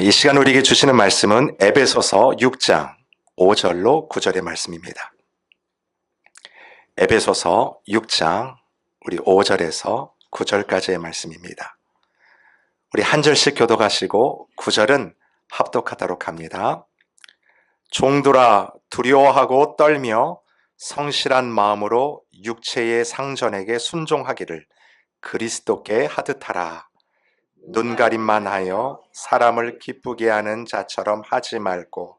이 시간 우리에게 주시는 말씀은 에베소서 6장 5절로 9절의 말씀입니다. 에베소서 6장 우리 5절에서 9절까지의 말씀입니다. 우리 한 절씩 교독하시고 9절은 합독하도록 합니다. 종들아 두려워하고 떨며 성실한 마음으로 육체의 상전에게 순종하기를 그리스도께 하듯하라. 눈가림만 하여 사람을 기쁘게 하는 자처럼 하지 말고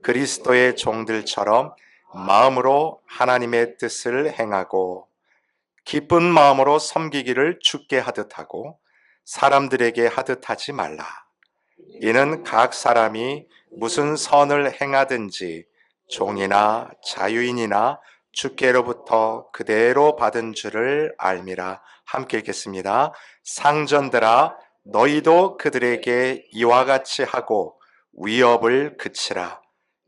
그리스도의 종들처럼 마음으로 하나님의 뜻을 행하고 기쁜 마음으로 섬기기를 주께 하듯 하고 사람들에게 하듯 하지 말라. 이는 각 사람이 무슨 선을 행하든지 종이나 자유인이나 주께로부터 그대로 받은 줄을 알미라. 함께 읽겠습니다. 상전들아 너희도 그들에게 이와 같이 하고 위협을 그치라.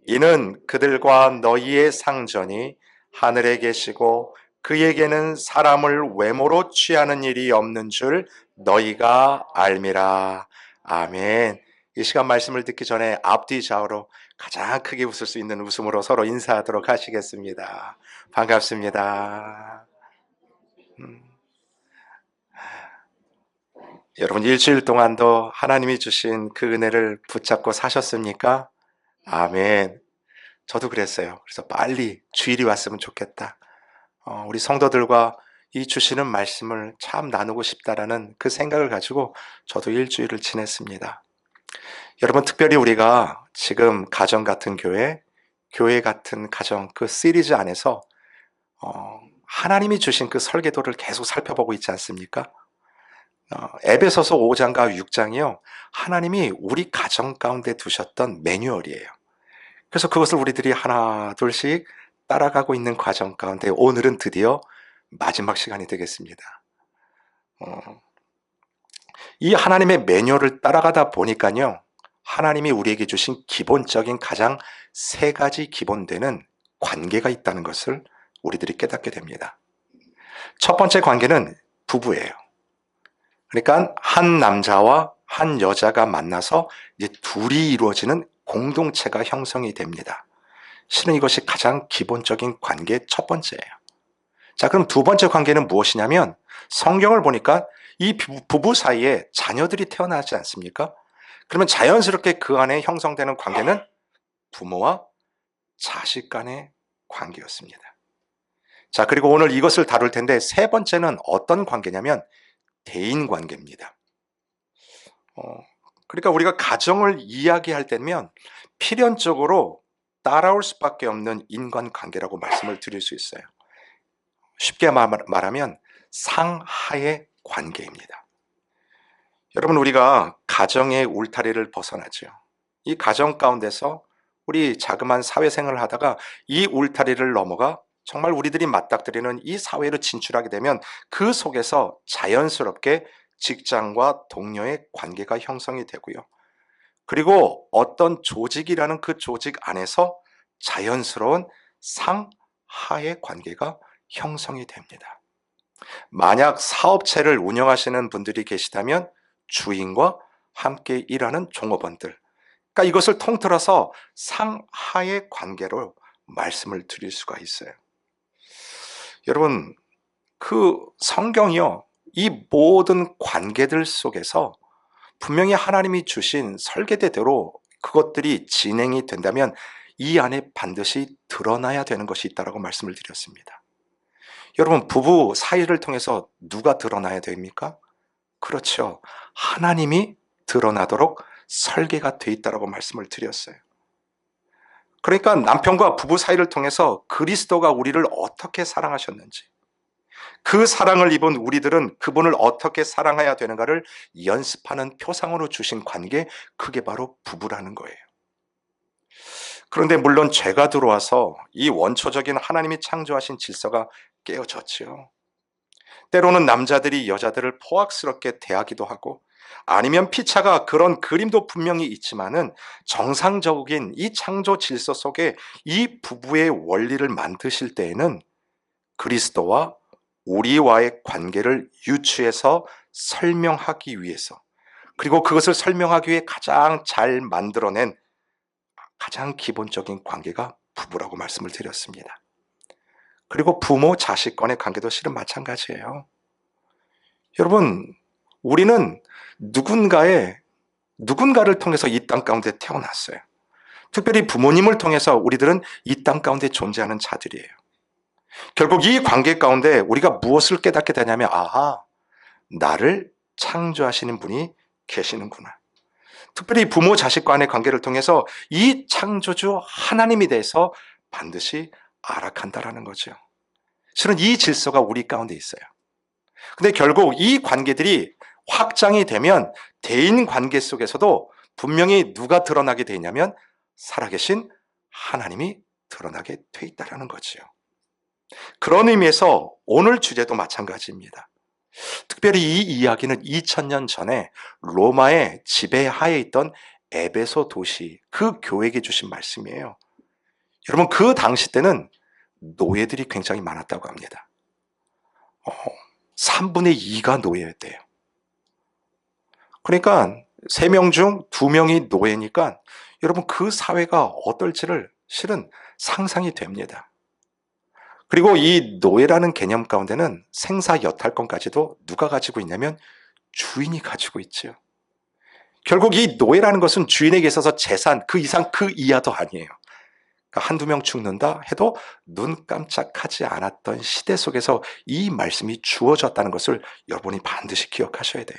이는 그들과 너희의 상전이 하늘에 계시고 그에게는 사람을 외모로 취하는 일이 없는 줄 너희가 알미라. 아멘. 이 시간 말씀을 듣기 전에 앞뒤 좌우로 가장 크게 웃을 수 있는 웃음으로 서로 인사하도록 하시겠습니다. 반갑습니다. 여러분 일주일 동안도 하나님이 주신 그 은혜를 붙잡고 사셨습니까? 아멘. 저도 그랬어요. 그래서 빨리 주일이 왔으면 좋겠다. 우리 성도들과 이 주시는 말씀을 참 나누고 싶다라는 그 생각을 가지고 저도 일주일을 지냈습니다. 여러분 특별히 우리가 지금 가정 같은 교회, 교회 같은 가정 그 시리즈 안에서 하나님이 주신 그 설계도를 계속 살펴보고 있지 않습니까? 에베소서 5장과 6장이요. 하나님이 우리 가정 가운데 두셨던 매뉴얼이에요. 그래서 그것을 우리들이 하나 둘씩 따라가고 있는 과정 가운데 오늘은 드디어 마지막 시간이 되겠습니다. 이 하나님의 매뉴얼을 따라가다 보니까요. 하나님이 우리에게 주신 기본적인 가장 세 가지 기본되는 관계가 있다는 것을 우리들이 깨닫게 됩니다. 첫 번째 관계는 부부예요. 그러니까 한 남자와 한 여자가 만나서 이제 둘이 이루어지는 공동체가 형성이 됩니다. 실은 이것이 가장 기본적인 관계 첫 번째예요. 자, 그럼 두 번째 관계는 무엇이냐면 성경을 보니까 이 부부 사이에 자녀들이 태어나지 않습니까? 그러면 자연스럽게 그 안에 형성되는 관계는 부모와 자식 간의 관계였습니다. 자, 그리고 오늘 이것을 다룰 텐데 세 번째는 어떤 관계냐면 대인 관계입니다. 그러니까 우리가 가정을 이야기할 때면 필연적으로 따라올 수밖에 없는 인간관계라고 말씀을 드릴 수 있어요. 쉽게 말하면 상하의 관계입니다. 여러분 우리가 가정의 울타리를 벗어나죠. 이 가정 가운데서 우리 자그마한 사회생활을 하다가 이 울타리를 넘어가 정말 우리들이 맞닥뜨리는 이 사회로 진출하게 되면 그 속에서 자연스럽게 직장과 동료의 관계가 형성이 되고요. 그리고 어떤 조직이라는 그 조직 안에서 자연스러운 상하의 관계가 형성이 됩니다. 만약 사업체를 운영하시는 분들이 계시다면 주인과 함께 일하는 종업원들, 그러니까 이것을 통틀어서 상하의 관계로 말씀을 드릴 수가 있어요. 여러분, 그 성경이요, 이 모든 관계들 속에서 분명히 하나님이 주신 설계대로 그것들이 진행이 된다면 이 안에 반드시 드러나야 되는 것이 있다고 말씀을 드렸습니다. 여러분, 부부 사이를 통해서 누가 드러나야 됩니까? 그렇죠. 하나님이 드러나도록 설계가 돼 있다고 말씀을 드렸어요. 그러니까 남편과 부부 사이를 통해서 그리스도가 우리를 어떻게 사랑하셨는지, 그 사랑을 입은 우리들은 그분을 어떻게 사랑해야 되는가를 연습하는 표상으로 주신 관계, 그게 바로 부부라는 거예요. 그런데 물론 죄가 들어와서 이 원초적인 하나님이 창조하신 질서가 깨어졌지요. 때로는 남자들이 여자들을 포악스럽게 대하기도 하고, 아니면 피차가 그런 그림도 분명히 있지만은 정상적인 이 창조 질서 속에 이 부부의 원리를 만드실 때에는 그리스도와 우리와의 관계를 유추해서 설명하기 위해서, 그리고 그것을 설명하기 위해 가장 잘 만들어낸 가장 기본적인 관계가 부부라고 말씀을 드렸습니다. 그리고 부모 자식 간의 관계도 실은 마찬가지예요. 여러분, 우리는 누군가를 통해서 이 땅 가운데 태어났어요. 특별히 부모님을 통해서 우리들은 이 땅 가운데 존재하는 자들이에요. 결국 이 관계 가운데 우리가 무엇을 깨닫게 되냐면, 아하, 나를 창조하시는 분이 계시는구나. 특별히 부모 자식 간의 관계를 통해서 이 창조주 하나님에 대해서 반드시 알아간다라는 거죠. 실은 이 질서가 우리 가운데 있어요. 근데 결국 이 관계들이 확장이 되면 대인 관계 속에서도 분명히 누가 드러나게 되냐면 살아계신 하나님이 드러나게 돼 있다는 거죠. 그런 의미에서 오늘 주제도 마찬가지입니다. 특별히 이 이야기는 2000년 전에 로마의 지배하에 있던 에베소 도시, 그 교회에게 주신 말씀이에요. 여러분, 그 당시 때는 노예들이 굉장히 많았다고 합니다. 3분의 2가 노예였대요. 그러니까 3명 중 2명이 노예니까 여러분, 그 사회가 어떨지를 실은 상상이 됩니다. 그리고 이 노예라는 개념 가운데는 생사 여탈권까지도 누가 가지고 있냐면 주인이 가지고 있죠. 결국 이 노예라는 것은 주인에게 있어서 재산 그 이상 그 이하도 아니에요. 그러니까 한두 명 죽는다 해도 눈 깜짝하지 않았던 시대 속에서 이 말씀이 주어졌다는 것을 여러분이 반드시 기억하셔야 돼요.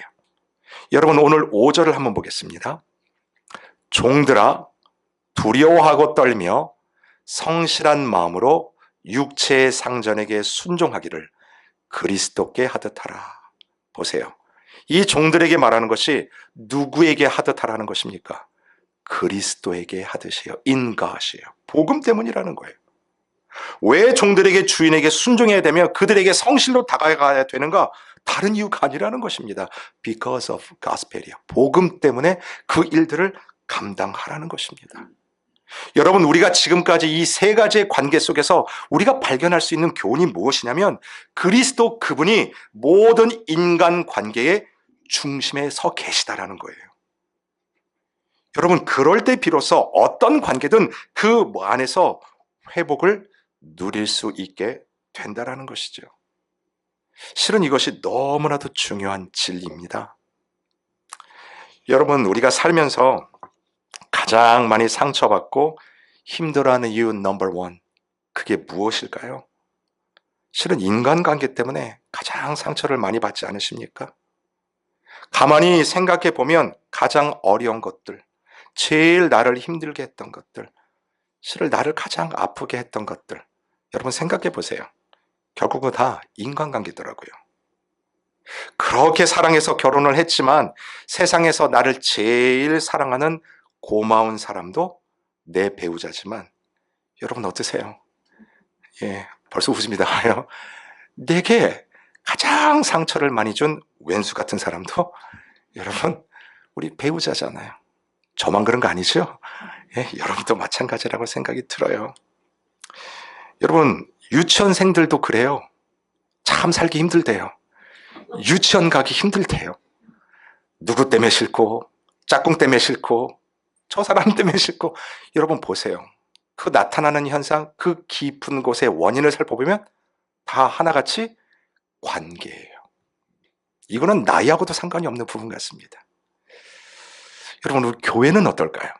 여러분, 오늘 5절을 한번 보겠습니다. 종들아, 두려워하고 떨며 성실한 마음으로 육체의 상전에게 순종하기를 그리스도께 하듯 하라. 보세요. 이 종들에게 말하는 것이 누구에게 하듯 하라는 것입니까? 그리스도에게 하듯이요. in God이에요. 복음 때문이라는 거예요. 왜 종들에게 주인에게 순종해야 되며 그들에게 성실로 다가가야 되는가? 다른 이유가 아니라는 것입니다. Because of gospel이요. 복음 때문에 그 일들을 감당하라는 것입니다. 여러분, 우리가 지금까지 이 3가지의 관계 속에서 우리가 발견할 수 있는 교훈이 무엇이냐면 그리스도 그분이 모든 인간 관계의 중심에 서 계시다라는 거예요. 여러분, 그럴 때 비로소 어떤 관계든 그 안에서 회복을 누릴 수 있게 된다라는 것이죠. 실은 이것이 너무나도 중요한 진리입니다. 여러분, 우리가 살면서 가장 많이 상처받고 힘들어하는 이유 넘버 원, 그게 무엇일까요? 실은 인간관계 때문에 가장 상처를 많이 받지 않으십니까? 가만히 생각해 보면 가장 어려운 것들, 제일 나를 힘들게 했던 것들, 실은 나를 가장 아프게 했던 것들, 여러분 생각해 보세요. 결국은 다 인간관계더라고요. 그렇게 사랑해서 결혼을 했지만 세상에서 나를 제일 사랑하는 고마운 사람도 내 배우자지만 여러분 어떠세요? 벌써 웃음이 나와요. 내게 가장 상처를 많이 준 왼수 같은 사람도 여러분 우리 배우자잖아요. 저만 그런 거 아니죠? 여러분도 마찬가지라고 생각이 들어요. 여러분, 유치원생들도 그래요. 참 살기 힘들대요. 유치원 가기 힘들대요. 누구 때문에 싫고, 짝꿍 때문에 싫고, 저 사람 때문에 싫고. 여러분 보세요. 그 나타나는 현상, 그 깊은 곳의 원인을 살펴보면 다 하나같이 관계예요. 이거는 나이하고도 상관이 없는 부분 같습니다. 여러분, 우리 교회는 어떨까요?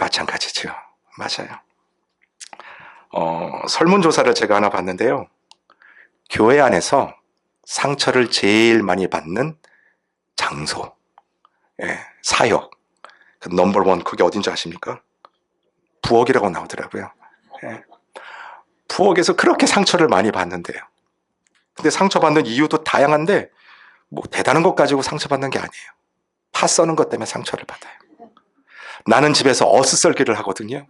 마찬가지죠. 맞아요. 설문조사를 제가 하나 봤는데요. 교회 안에서 상처를 제일 많이 받는 장소, 사역, 넘버 원, 그게 어딘지 아십니까? 부엌이라고 나오더라고요. 부엌에서 그렇게 상처를 많이 받는데요. 근데 상처받는 이유도 다양한데 뭐 대단한 것 가지고 상처받는 게 아니에요. 파 써는 것 때문에 상처를 받아요. 나는 집에서 어슷썰기를 하거든요.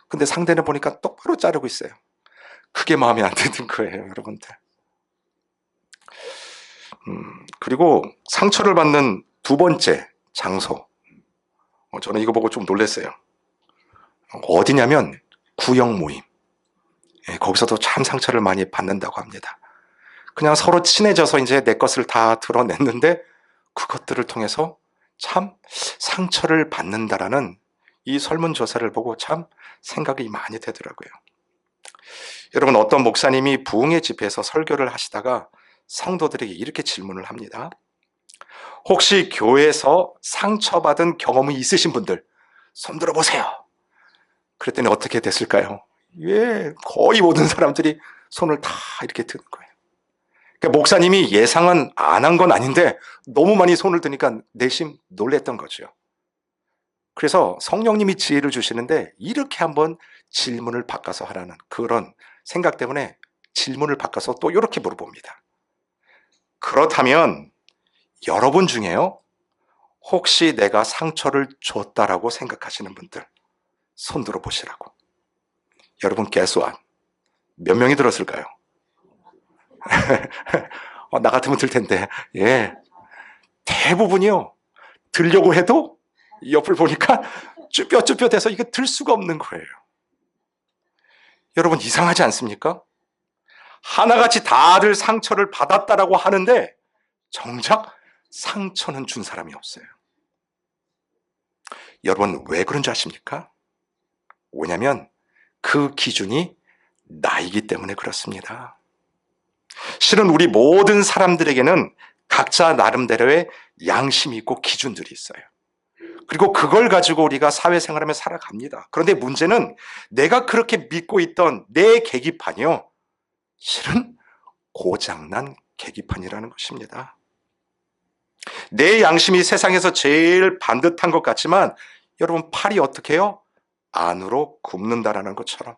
근데 상대는 보니까 똑바로 자르고 있어요. 그게 마음에 안 드는 거예요, 여러분들. 그리고 상처를 받는 두 번째 장소. 저는 이거 보고 좀 놀랐어요. 어디냐면 구역 모임. 거기서도 참 상처를 많이 받는다고 합니다. 그냥 서로 친해져서 이제 내 것을 다 드러냈는데 그것들을 통해서 참 상처를 받는다라는 이 설문조사를 보고 참 생각이 많이 되더라고요. 여러분, 어떤 목사님이 부흥의 집회에서 설교를 하시다가 성도들에게 이렇게 질문을 합니다. 혹시 교회에서 상처받은 경험이 있으신 분들 손 들어보세요. 그랬더니 어떻게 됐을까요? 예, 거의 모든 사람들이 손을 다 이렇게 드는 거예요. 그러니까 목사님이 예상은 안 한 건 아닌데 너무 많이 손을 드니까 내심 놀랬던 거죠. 그래서 성령님이 지혜를 주시는데 이렇게 한번 질문을 바꿔서 하라는 그런 생각 때문에 질문을 바꿔서 또 이렇게 물어봅니다. 그렇다면 여러분 중에요, 혹시 내가 상처를 줬다라고 생각하시는 분들 손 들어 보시라고. 여러분, guess what? 몇 명이 들었을까요? 나 같으면 들 텐데. 예, 대부분이요, 들려고 해도 옆을 보니까 쭈뼛쭈뼛해서 이거 들 수가 없는 거예요. 여러분, 이상하지 않습니까? 하나같이 다들 상처를 받았다라고 하는데 정작 상처는 준 사람이 없어요. 여러분, 왜 그런 줄 아십니까? 왜냐하면 그 기준이 나이기 때문에 그렇습니다. 실은 우리 모든 사람들에게는 각자 나름대로의 양심이 있고 기준들이 있어요. 그리고 그걸 가지고 우리가 사회생활하며 살아갑니다. 그런데 문제는 내가 그렇게 믿고 있던 내 계기판이요, 실은 고장난 계기판이라는 것입니다. 내 양심이 세상에서 제일 반듯한 것 같지만 여러분, 팔이 어떻게 해요? 안으로 굽는다라는 것처럼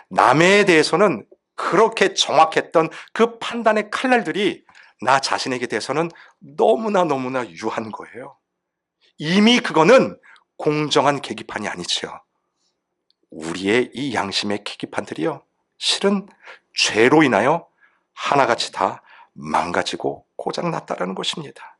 남에 대해서는 그렇게 정확했던 그 판단의 칼날들이 나 자신에게 대해서는 너무나 유한 거예요. 이미 그거는 공정한 계기판이 아니지요. 우리의 이 양심의 계기판들이요, 실은 죄로 인하여 하나같이 다 망가지고 고장났다라는 것입니다.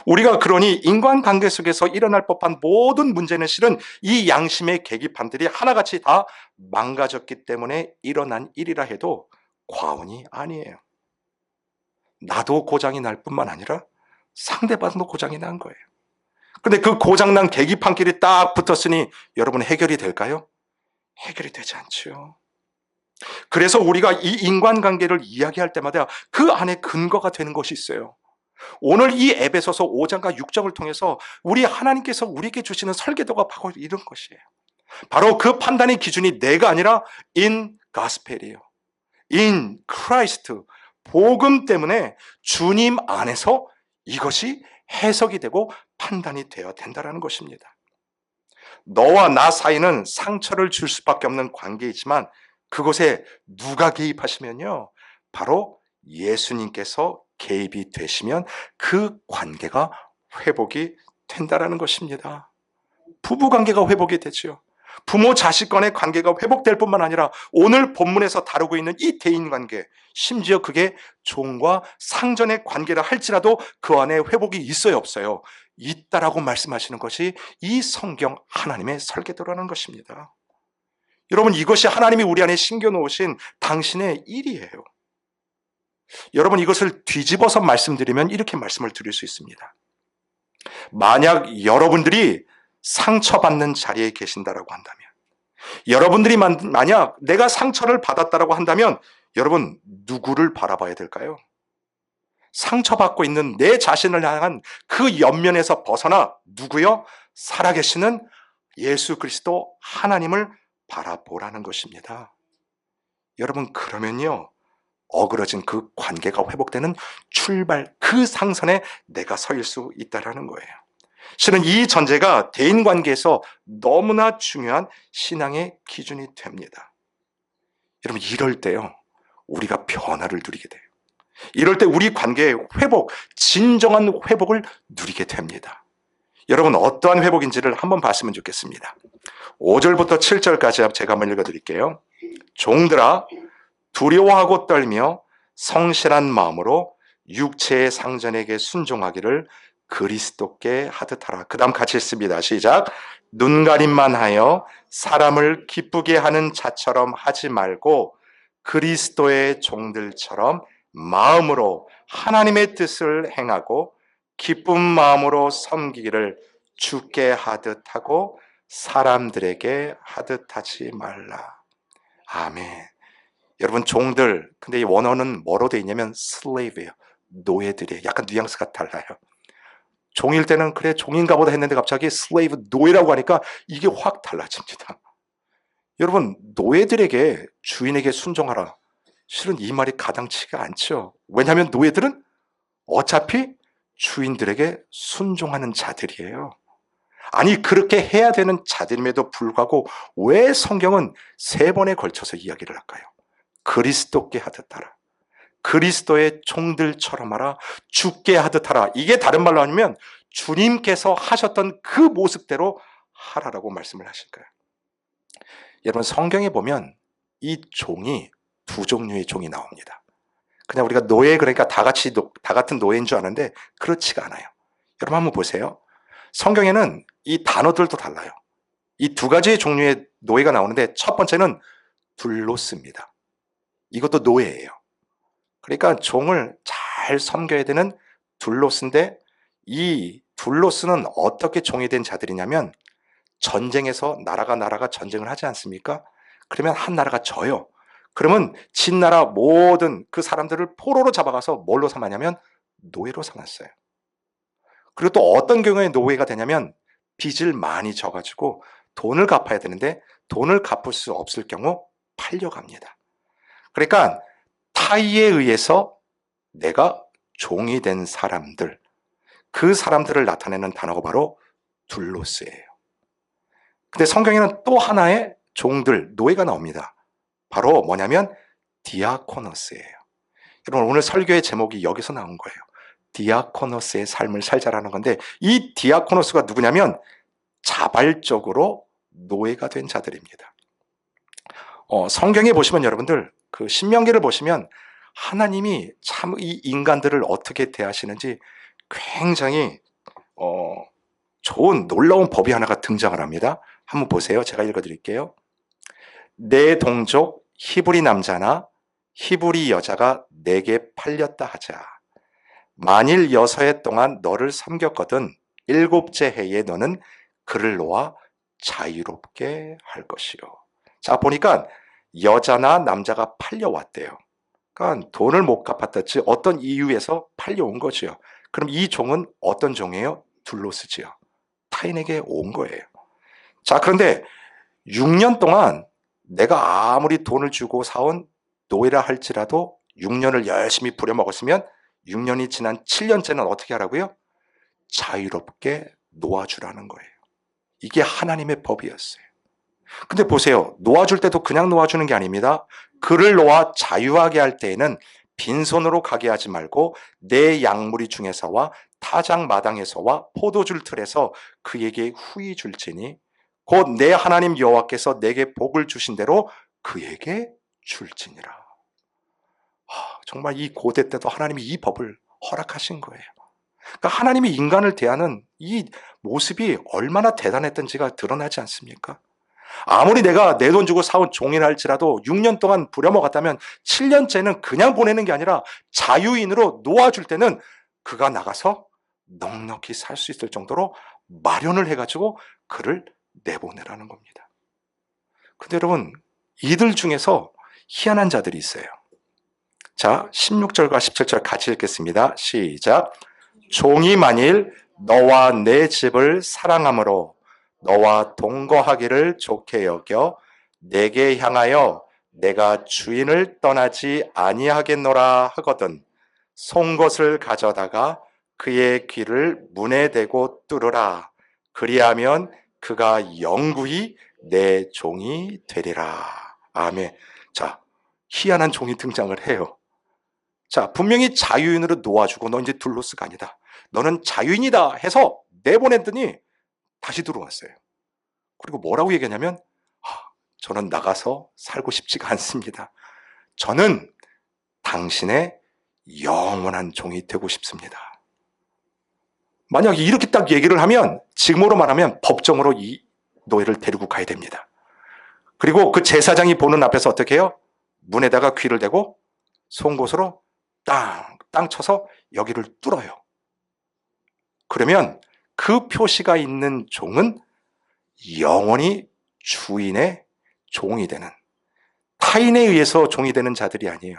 우리가 그러니 인간관계 속에서 일어날 법한 모든 문제는 실은 이 양심의 계기판들이 하나같이 다 망가졌기 때문에 일어난 일이라 해도 과언이 아니에요. 나도 고장이 날 뿐만 아니라 상대방도 고장이 난 거예요. 근데 그 고장난 계기판끼리 딱 붙었으니 여러분, 해결이 될까요? 해결이 되지 않죠. 그래서 우리가 이 인간관계를 이야기할 때마다 그 안에 근거가 되는 것이 있어요. 오늘 이 에베소서 5장과 6장을 통해서 우리 하나님께서 우리에게 주시는 설계도가 바로 이런 것이에요. 바로 그 판단의 기준이 내가 아니라 in gospel이에요. in Christ, 복음 때문에 주님 안에서 이것이 해석이 되고 판단이 되어야 된다는 것입니다. 너와 나 사이는 상처를 줄 수밖에 없는 관계이지만 그곳에 누가 개입하시면요, 바로 예수님께서 개입이 되시면 그 관계가 회복이 된다라는 것입니다. 부부 관계가 회복이 되죠. 부모 자식 간의 관계가 회복될 뿐만 아니라 오늘 본문에서 다루고 있는 이 대인 관계, 심지어 그게 종과 상전의 관계라 할지라도 그 안에 회복이 있어요, 없어요? 있다라고 말씀하시는 것이 이 성경 하나님의 설계도라는 것입니다. 여러분, 이것이 하나님이 우리 안에 심겨놓으신 당신의 일이에요. 여러분, 이것을 뒤집어서 말씀드리면 이렇게 말씀을 드릴 수 있습니다. 만약 여러분들이 상처받는 자리에 계신다라고 한다면, 여러분들이 만약 내가 상처를 받았다라고 한다면 여러분, 누구를 바라봐야 될까요? 상처받고 있는 내 자신을 향한 그 옆면에서 벗어나 누구요? 살아계시는 예수 그리스도 하나님을 바라보라는 것입니다. 여러분, 그러면요, 어그러진 그 관계가 회복되는 출발, 그 상선에 내가 서일 수 있다라는 거예요. 실은 이 전제가 대인관계에서 너무나 중요한 신앙의 기준이 됩니다. 여러분, 이럴 때요, 우리가 변화를 누리게 돼요. 이럴 때 우리 관계의 회복, 진정한 회복을 누리게 됩니다. 여러분, 어떠한 회복인지를 한번 봤으면 좋겠습니다. 5절부터 7절까지 제가 한번 읽어드릴게요. 종들아, 두려워하고 떨며 성실한 마음으로 육체의 상전에게 순종하기를 그리스도께 하듯 하라. 그 다음 같이 읽습니다. 시작. 눈가림만 하여 사람을 기쁘게 하는 자처럼 하지 말고 그리스도의 종들처럼 마음으로 하나님의 뜻을 행하고 기쁜 마음으로 섬기기를 주께 하듯 하고 사람들에게 하듯 하지 말라. 아멘. 여러분, 종들, 근데 이 원어는 뭐로 돼 있냐면 slave예요. 노예들이에요. 약간 뉘앙스가 달라요. 종일 때는 그래 종인가 보다 했는데 갑자기 slave, 노예라고 하니까 이게 확 달라집니다. 여러분, 노예들에게 주인에게 순종하라. 실은 이 말이 가당치가 않죠. 왜냐하면 노예들은 어차피 주인들에게 순종하는 자들이에요. 아니, 그렇게 해야 되는 자들임에도 불구하고 왜 성경은 3번에 걸쳐서 이야기를 할까요? 그리스도께 하듯 하라. 그리스도의 종들처럼 하라. 주께 하듯 하라. 이게 다른 말로 하면 주님께서 하셨던 그 모습대로 하라라고 말씀을 하실 거예요. 여러분, 성경에 보면 이 종이 2종류의 종이 나옵니다. 그냥 우리가 노예, 그러니까 다 같은 노예인 줄 아는데 그렇지가 않아요. 여러분 한번 보세요. 성경에는 이 단어들도 달라요. 이 2가지의 종류의 노예가 나오는데 첫 번째는 둘로스입니다. 이것도 노예예요. 그러니까 종을 잘 섬겨야 되는 둘로스인데 이 둘로스는 어떻게 종이 된 자들이냐면 전쟁에서 나라가 전쟁을 하지 않습니까? 그러면 한 나라가 져요. 그러면 진 나라 모든 그 사람들을 포로로 잡아가서 뭘로 삼았냐면 노예로 삼았어요. 그리고 또 어떤 경우에 노예가 되냐면 빚을 많이 져가지고 돈을 갚아야 되는데 돈을 갚을 수 없을 경우 팔려갑니다. 그러니까 타의에 의해서 내가 종이 된 사람들, 그 사람들을 나타내는 단어가 바로 둘로스예요. 근데 성경에는 또 하나의 종들, 노예가 나옵니다. 바로 뭐냐면 디아코노스예요. 여러분, 오늘 설교의 제목이 여기서 나온 거예요. 디아코노스의 삶을 살자라는 건데 이 디아코노스가 누구냐면 자발적으로 노예가 된 자들입니다. 성경에 보시면 여러분들 그 신명기를 보시면 하나님이 참 이 인간들을 어떻게 대하시는지 굉장히 좋은 놀라운 법이 하나가 등장을 합니다. 한번 보세요. 제가 읽어드릴게요. 내 동족 히브리 남자나 히브리 여자가 내게 팔렸다 하자. 만일 6해 동안 너를 섬겼거든 7째 해에 너는 그를 놓아 자유롭게 할 것이요. 자, 보니까 여자나 남자가 팔려왔대요. 그러니까 돈을 못 갚았다지 어떤 이유에서 팔려온 거지요. 그럼 이 종은 어떤 종이에요? 둘로스지요. 타인에게 온 거예요. 자, 그런데 6년 동안 내가 아무리 돈을 주고 사온 노예라 할지라도 6년을 열심히 부려먹었으면 6년이 지난 7년째는 어떻게 하라고요? 자유롭게 놓아주라는 거예요. 이게 하나님의 법이었어요. 근데 보세요. 놓아줄 때도 그냥 놓아주는 게 아닙니다. 그를 놓아 자유하게 할 때에는 빈손으로 가게 하지 말고 내 양무리 중에서와 타작 마당에서와 포도줄 틀에서 그에게 후히 줄지니 곧 내 하나님 여호와께서 내게 복을 주신 대로 그에게 줄지니라. 정말 이 고대 때도 하나님이 이 법을 허락하신 거예요. 그러니까 하나님이 인간을 대하는 이 모습이 얼마나 대단했던지가 드러나지 않습니까? 아무리 내가 내 돈 주고 사온 종이라 할지라도 6년 동안 부려먹었다면 7년째는 그냥 보내는 게 아니라 자유인으로 놓아줄 때는 그가 나가서 넉넉히 살 수 있을 정도로 마련을 해가지고 그를 내보내라는 겁니다. 근데 여러분, 이들 중에서 희한한 자들이 있어요. 자, 16절과 17절 같이 읽겠습니다. 시작. 종이 만일 너와 내 집을 사랑함으로 너와 동거하기를 좋게 여겨 내게 향하여 내가 주인을 떠나지 아니하겠노라 하거든 송곳을 가져다가 그의 귀를 문에 대고 뚫으라. 그리하면 그가 영구히 내 종이 되리라. 아멘. 자, 희한한 종이 등장을 해요. 자, 분명히 자유인으로 놓아주고 너 이제 둘로스가 아니다. 너는 자유인이다 해서 내보냈더니 다시 들어왔어요. 그리고 뭐라고 얘기하냐면 저는 나가서 살고 싶지가 않습니다. 저는 당신의 영원한 종이 되고 싶습니다. 만약에 이렇게 딱 얘기를 하면 지금으로 말하면 법정으로 이 노예를 데리고 가야 됩니다. 그리고 그 제사장이 보는 앞에서 어떻게 해요? 문에다가 귀를 대고 송곳으로 땅 쳐서 여기를 뚫어요. 그러면 그 표시가 있는 종은 영원히 주인의 종이 되는, 타인에 의해서 종이 되는 자들이 아니에요.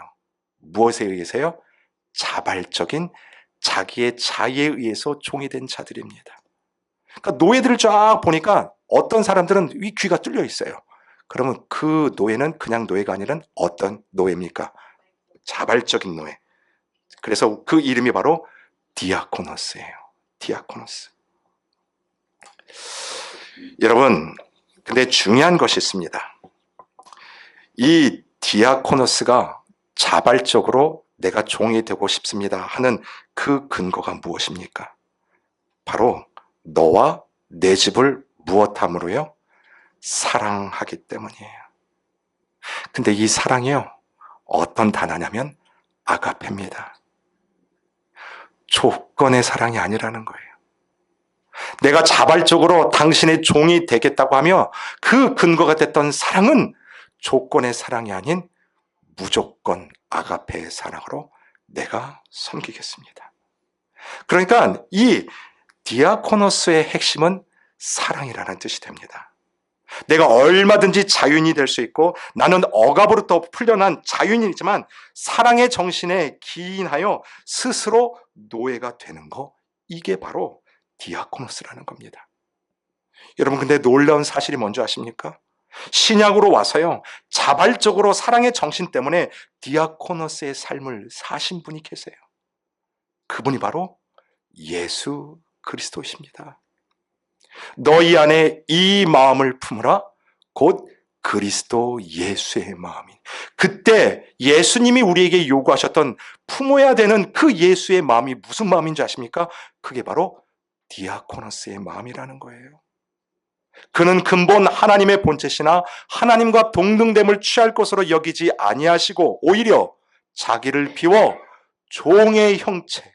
무엇에 의해서요? 자발적인 자기의 자의에 의해서 종이 된 자들입니다. 그러니까 노예들을 쫙 보니까 어떤 사람들은 이 귀가 뚫려 있어요. 그러면 그 노예는 그냥 노예가 아니라 어떤 노예입니까? 자발적인 노예. 그래서 그 이름이 바로 디아코노스예요. 디아코노스. 여러분, 근데 중요한 것이 있습니다. 이 디아코노스가 자발적으로 내가 종이 되고 싶습니다 하는 그 근거가 무엇입니까? 바로 너와 내 집을 무엇함으로요? 사랑하기 때문이에요. 근데 이 사랑이요, 어떤 단어냐면 아가페입니다. 조건의 사랑이 아니라는 거예요. 내가 자발적으로 당신의 종이 되겠다고 하며 그 근거가 됐던 사랑은 조건의 사랑이 아닌 무조건 아가페의 사랑으로 내가 섬기겠습니다. 그러니까 이 디아코노스의 핵심은 사랑이라는 뜻이 됩니다. 내가 얼마든지 자유인이 될 수 있고 나는 억압으로부터 풀려난 자유인이지만 사랑의 정신에 기인하여 스스로 노예가 되는 거, 이게 바로 디아코노스라는 겁니다. 여러분, 근데 놀라운 사실이 뭔지 아십니까? 신약으로 와서요, 자발적으로 사랑의 정신 때문에 디아코노스의 삶을 사신 분이 계세요. 그분이 바로 예수 그리스도이십니다. 너희 안에 이 마음을 품으라, 곧 그리스도 예수의 마음이. 그때 예수님이 우리에게 요구하셨던 품어야 되는 그 예수의 마음이 무슨 마음인 줄 아십니까? 그게 바로 디아코노스의 마음이라는 거예요. 그는 근본 하나님의 본체시나 하나님과 동등됨을 취할 것으로 여기지 아니하시고 오히려 자기를 비워 종의 형체,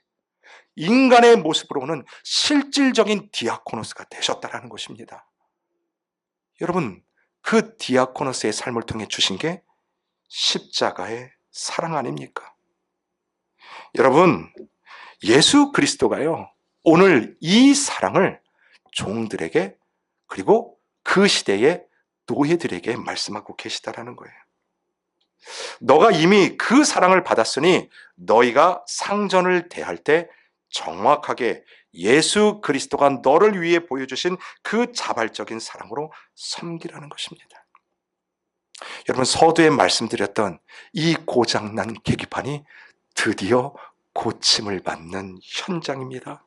인간의 모습으로는 실질적인 디아코노스가 되셨다는 것입니다. 여러분, 그 디아코노스의 삶을 통해 주신 게 십자가의 사랑 아닙니까? 여러분, 예수 그리스도가요, 오늘 이 사랑을 종들에게, 그리고 그 시대의 노예들에게 말씀하고 계시다라는 거예요. 너가 이미 그 사랑을 받았으니 너희가 상전을 대할 때 정확하게 예수 그리스도가 너를 위해 보여주신 그 자발적인 사랑으로 섬기라는 것입니다. 여러분, 서두에 말씀드렸던 이 고장난 계기판이 드디어 고침을 받는 현장입니다.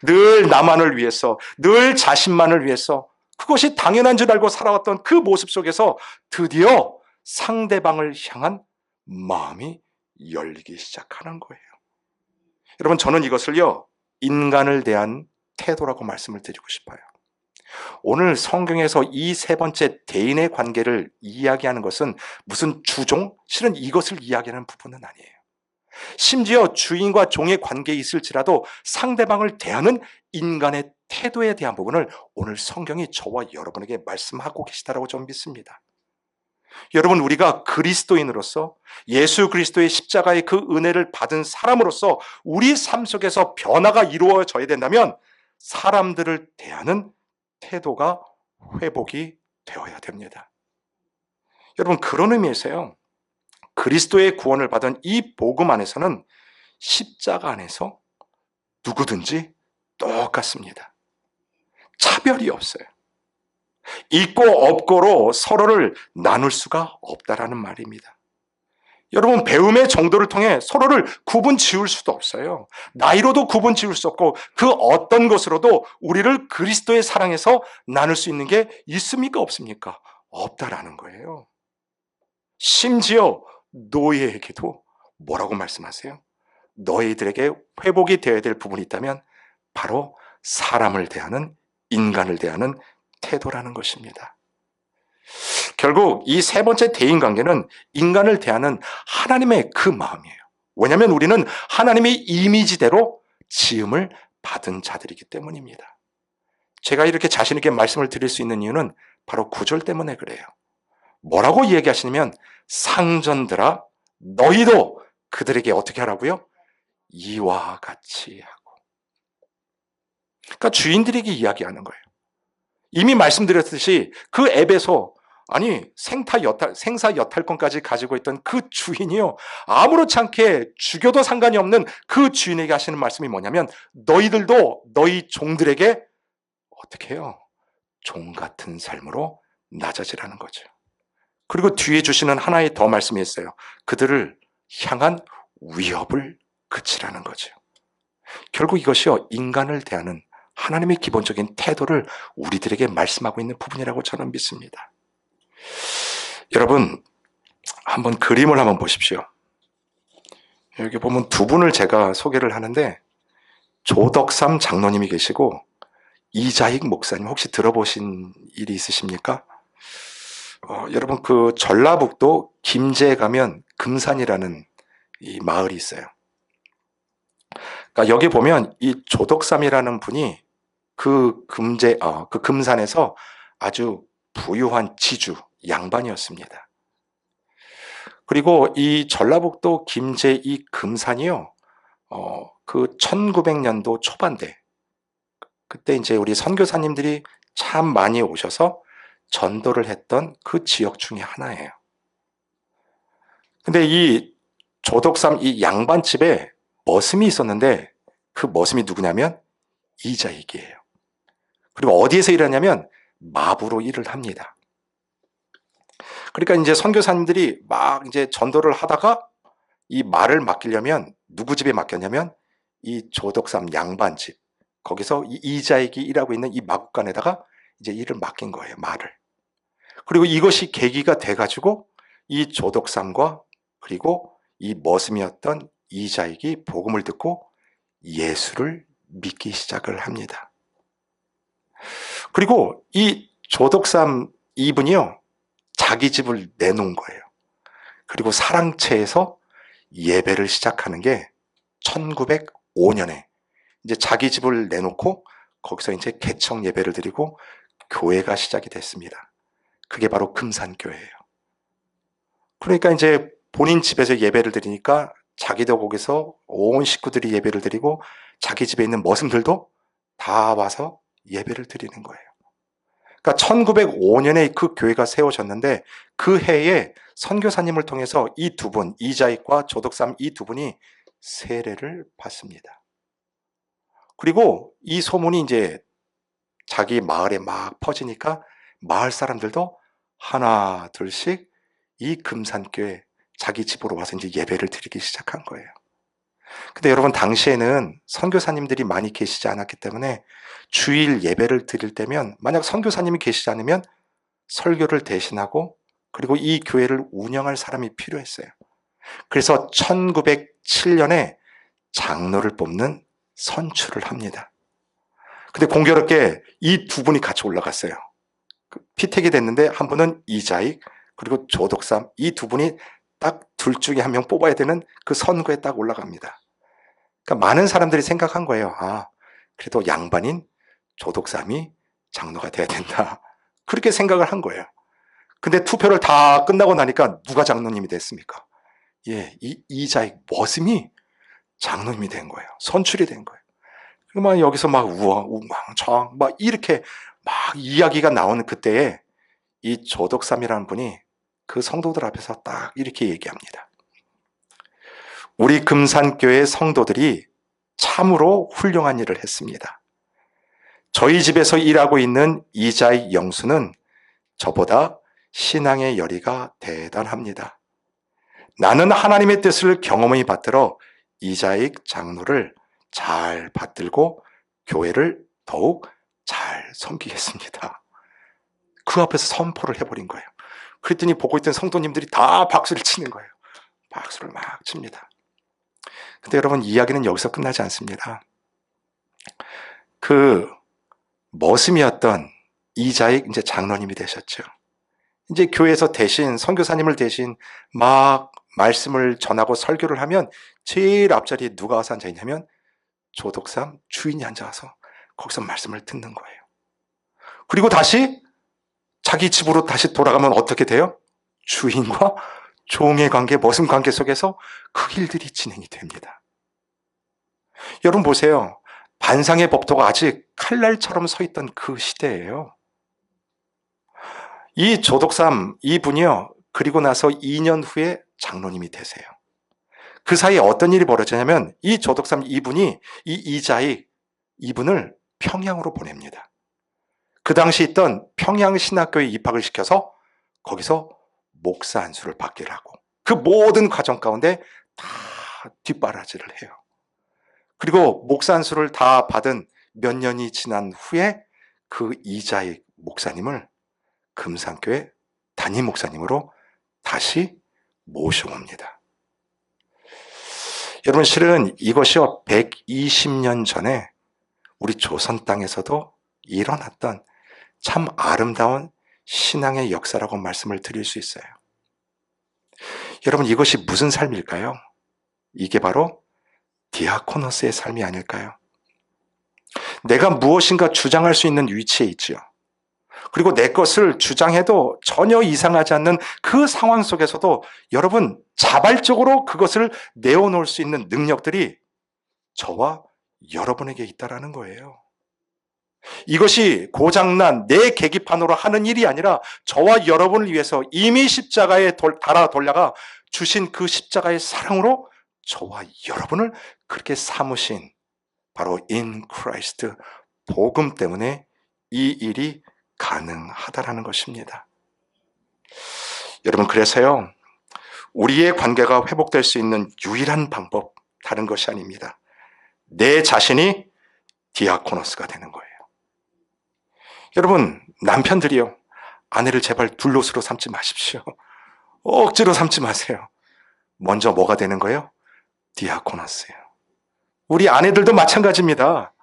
늘 나만을 위해서, 늘 자신만을 위해서, 그것이 당연한 줄 알고 살아왔던 그 모습 속에서 드디어 상대방을 향한 마음이 열리기 시작하는 거예요. 여러분, 저는 이것을요, 인간을 대한 태도라고 말씀을 드리고 싶어요. 오늘 성경에서 이 세 번째 대인의 관계를 이야기하는 것은 무슨 주종? 실은 이것을 이야기하는 부분은 아니에요. 심지어 주인과 종의 관계에 있을지라도 상대방을 대하는 인간의 태도에 대한 부분을 오늘 성경이 저와 여러분에게 말씀하고 계시다라고 저는 믿습니다. 여러분, 우리가 그리스도인으로서 예수 그리스도의 십자가의 그 은혜를 받은 사람으로서 우리 삶 속에서 변화가 이루어져야 된다면 사람들을 대하는 태도가 회복이 되어야 됩니다. 여러분, 그런 의미에서요, 그리스도의 구원을 받은 이 복음 안에서는 십자가 안에서 누구든지 똑같습니다. 차별이 없어요. 있고 없고로 서로를 나눌 수가 없다라는 말입니다. 여러분, 배움의 정도를 통해 서로를 구분 지을 수도 없어요. 나이로도 구분 지을 수 없고 그 어떤 것으로도 우리를 그리스도의 사랑에서 나눌 수 있는 게 있습니까? 없습니까? 없다라는 거예요. 심지어 노예에게도 뭐라고 말씀하세요? 너희들에게 회복이 되어야 될 부분이 있다면 바로 사람을 대하는, 인간을 대하는 태도라는 것입니다. 결국 이 세 번째 대인관계는 인간을 대하는 하나님의 그 마음이에요. 왜냐하면 우리는 하나님의 이미지대로 지음을 받은 자들이기 때문입니다. 제가 이렇게 자신 있게 말씀을 드릴 수 있는 이유는 바로 9절 때문에 그래요. 뭐라고 얘기하시냐면 상전들아 너희도 그들에게 어떻게 하라고요? 이와 같이 하고. 그러니까 주인들에게 이야기하는 거예요. 이미 말씀드렸듯이 그 앱에서 아니 생사 여탈권까지 가지고 있던 그 주인이요, 아무렇지 않게 죽여도 상관이 없는 그 주인에게 하시는 말씀이 뭐냐면, 너희들도 너희 종들에게 어떻게 해요? 종 같은 삶으로 낮아지라는 거죠. 그리고 뒤에 주시는 하나의 더 말씀이 있어요. 그들을 향한 위협을 그치라는 거죠. 결국 이것이요, 인간을 대하는 하나님의 기본적인 태도를 우리들에게 말씀하고 있는 부분이라고 저는 믿습니다. 여러분, 한번 그림을 한번 보십시오. 여기 보면 두 분을 제가 소개를 하는데, 조덕삼 장로님이 계시고 이자익 목사님, 혹시 들어보신 일이 있으십니까? 여러분, 그 전라북도 김제에 가면 금산이라는 이 마을이 있어요. 그러니까 여기 보면 이 조덕삼이라는 분이 그 금산에서 아주 부유한 지주, 양반이었습니다. 그리고 이 전라북도 김제 이 금산이요, 그 1900년도 초반대, 그때 이제 우리 선교사님들이 참 많이 오셔서 전도를 했던 그 지역 중에 하나예요. 근데 이 조덕삼 이 양반집에 머슴이 있었는데, 그 머슴이 누구냐면 이자익이에요. 그리고 어디에서 일하냐면 마부로 일을 합니다. 그러니까 이제 선교사님들이 막 이제 전도를 하다가 이 말을 맡기려면 누구 집에 맡겼냐면 이 조덕삼 양반집, 거기서 이 이자익이 일하고 있는 이 마국간에다가 이제 일을 맡긴 거예요, 말을. 그리고 이것이 계기가 돼가지고 이 조덕삼과 그리고 이 머슴이었던 이자익이 복음을 듣고 예수를 믿기 시작을 합니다. 그리고 이 조덕삼 이분이요, 자기 집을 내놓은 거예요. 그리고 사랑채에서 예배를 시작하는 게 1905년에 이제 자기 집을 내놓고 거기서 이제 개청 예배를 드리고 교회가 시작이 됐습니다. 그게 바로 금산교회예요. 그러니까 이제 본인 집에서 예배를 드리니까 자기도 거기서 온 식구들이 예배를 드리고 자기 집에 있는 머슴들도 다 와서 예배를 드리는 거예요. 그러니까 1905년에 그 교회가 세워졌는데, 그 해에 선교사님을 통해서 이 두 분, 이자익과 조덕삼 이 두 분이 세례를 받습니다. 그리고 이 소문이 이제 자기 마을에 막 퍼지니까 마을 사람들도 하나 둘씩 이 금산교회 자기 집으로 와서 이제 예배를 드리기 시작한 거예요. 근데 여러분, 당시에는 선교사님들이 많이 계시지 않았기 때문에 주일 예배를 드릴 때면 만약 선교사님이 계시지 않으면 설교를 대신하고 그리고 이 교회를 운영할 사람이 필요했어요. 그래서 1907년에 장로를 뽑는 선출을 합니다. 근데 공교롭게 이 두 분이 같이 올라갔어요. 피택이 됐는데 한 분은 이자익, 그리고 조덕삼, 이 두 분이 딱 둘 중에 한 명 뽑아야 되는 그 선거에 딱 올라갑니다. 그러니까 많은 사람들이 생각한 거예요. 아, 그래도 양반인 조덕삼이 장로가 돼야 된다. 그렇게 생각을 한 거예요. 근데 투표를 다 끝나고 나니까 누가 장로님이 됐습니까? 예, 이자익 머슴이 장로님이 된 거예요. 선출이 된 거예요. 막 여기서 막 우왕좌왕 막 이렇게 막 이야기가 나오는 그때에 이 조덕삼이라는 분이 그 성도들 앞에서 딱 이렇게 얘기합니다. 우리 금산교회 성도들이 참으로 훌륭한 일을 했습니다. 저희 집에서 일하고 있는 이자익 영수는 저보다 신앙의 열의가 대단합니다. 나는 하나님의 뜻을 경험히 받들어 이자익 장로를 잘 받들고 교회를 더욱 잘 섬기겠습니다. 그 앞에서 선포를 해버린 거예요. 그랬더니 보고 있던 성도님들이 다 박수를 치는 거예요. 박수를 막 칩니다. 근데 여러분, 이야기는 여기서 끝나지 않습니다. 그 머슴이었던 이자익 이제 장로님이 되셨죠. 이제 교회에서 대신 선교사님을 대신 막 말씀을 전하고 설교를 하면 제일 앞자리에 누가 와서 앉아 있냐면 조덕삼 주인이 앉아서 거기서 말씀을 듣는 거예요. 그리고 다시 자기 집으로 다시 돌아가면 어떻게 돼요? 주인과 종의 관계, 머슴 관계 속에서 그 일들이 진행이 됩니다. 여러분 보세요. 반상의 법도가 아직 칼날처럼 서 있던 그 시대예요. 이 조덕삼 이분이요, 그리고 나서 2년 후에 장로님이 되세요. 그 사이에 어떤 일이 벌어지냐면 이 조덕삼 이분이 이 이자익 이분을 평양으로 보냅니다. 그 당시 있던 평양신학교에 입학을 시켜서 거기서 목사 안수를 받기를 하고, 그 모든 과정 가운데 다 뒷바라지를 해요. 그리고 목사 안수를 다 받은 몇 년이 지난 후에 그 이자익 목사님을 금산교회 담임 목사님으로 다시 모셔옵니다. 여러분, 실은 이것이요 120년 전에 우리 조선 땅에서도 일어났던 참 아름다운 신앙의 역사라고 말씀을 드릴 수 있어요. 여러분, 이것이 무슨 삶일까요? 이게 바로 디아코노스의 삶이 아닐까요? 내가 무엇인가 주장할 수 있는 위치에 있지요. 그리고 내 것을 주장해도 전혀 이상하지 않는 그 상황 속에서도 여러분, 자발적으로 그것을 내어놓을 수 있는 능력들이 저와 여러분에게 있다라는 거예요. 이것이 고장난 내 계기판으로 하는 일이 아니라 저와 여러분을 위해서 이미 십자가에 달아 돌려가 주신 그 십자가의 사랑으로 저와 여러분을 그렇게 삼으신 바로 in Christ 복음 때문에 이 일이 가능하다라는 것입니다. 여러분, 그래서요, 우리의 관계가 회복될 수 있는 유일한 방법, 다른 것이 아닙니다. 내 자신이 디아코노스가 되는 거예요. 여러분, 남편들이요, 아내를 제발 둘로스로 삼지 마십시오. 억지로 삼지 마세요. 먼저 뭐가 되는 거예요? 디아코노스예요. 우리 아내들도 마찬가지입니다.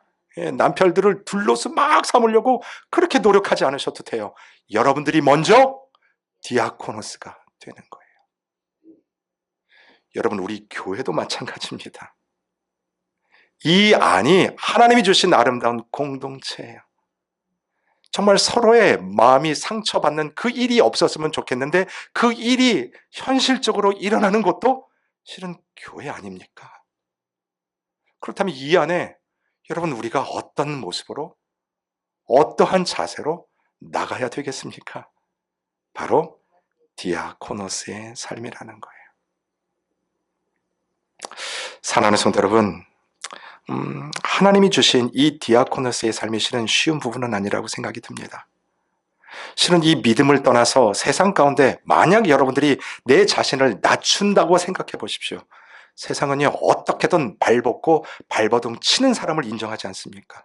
남편들을 둘로스 막 삼으려고 그렇게 노력하지 않으셔도 돼요. 여러분들이 먼저 디아코노스가 되는 거예요. 여러분, 우리 교회도 마찬가지입니다. 이 안이 하나님이 주신 아름다운 공동체예요. 정말 서로의 마음이 상처받는 그 일이 없었으면 좋겠는데 그 일이 현실적으로 일어나는 것도 실은 교회 아닙니까? 그렇다면 이 안에 여러분, 우리가 어떤 모습으로, 어떠한 자세로 나가야 되겠습니까? 바로 디아코노스의 삶이라는 거예요. 사랑하는 성도 여러분, 하나님이 주신 이 디아코노스의 삶이 실은 쉬운 부분은 아니라고 생각이 듭니다. 실은 이 믿음을 떠나서 세상 가운데 만약 여러분들이 내 자신을 낮춘다고 생각해 보십시오. 세상은요, 어떻게든 발벗고 발버둥 치는 사람을 인정하지 않습니까?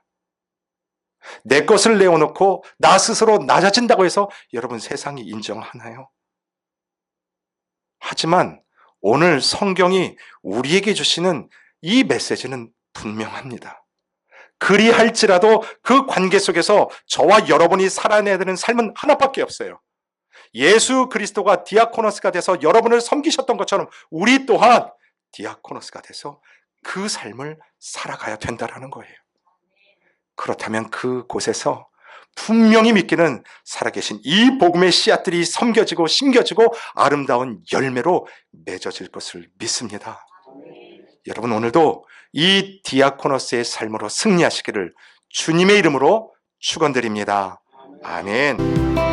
내 것을 내어놓고 나 스스로 낮아진다고 해서 여러분, 세상이 인정하나요? 하지만 오늘 성경이 우리에게 주시는 이 메시지는 분명합니다. 그리할지라도 그 관계 속에서 저와 여러분이 살아내야 되는 삶은 하나밖에 없어요. 예수 그리스도가 디아코노스가 돼서 여러분을 섬기셨던 것처럼 우리 또한 디아코노스가 돼서 그 삶을 살아가야 된다는 거예요. 그렇다면 그곳에서 분명히 믿기는 살아계신 이 복음의 씨앗들이 섬겨지고 심겨지고 아름다운 열매로 맺어질 것을 믿습니다. 여러분, 오늘도 이 디아코노스의 삶으로 승리하시기를 주님의 이름으로 축원드립니다. 아멘.